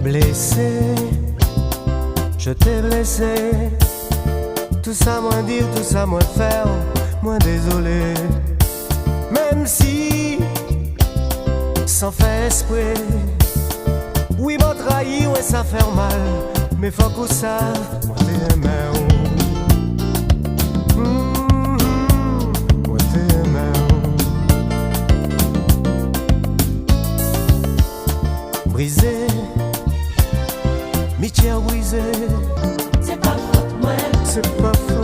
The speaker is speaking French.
Blessé, je t'ai blessé. Tout ça moins dire, tout ça moins faire, moins désolé. Même si, sans faire esprit, oui, m'a trahi, ouais, ça fait mal. Mais faut qu'on sache, moi t'es aimé. Moi t'es aimé. Brisé, métier brisé. C'est pas faute, moi. C'est pas faute.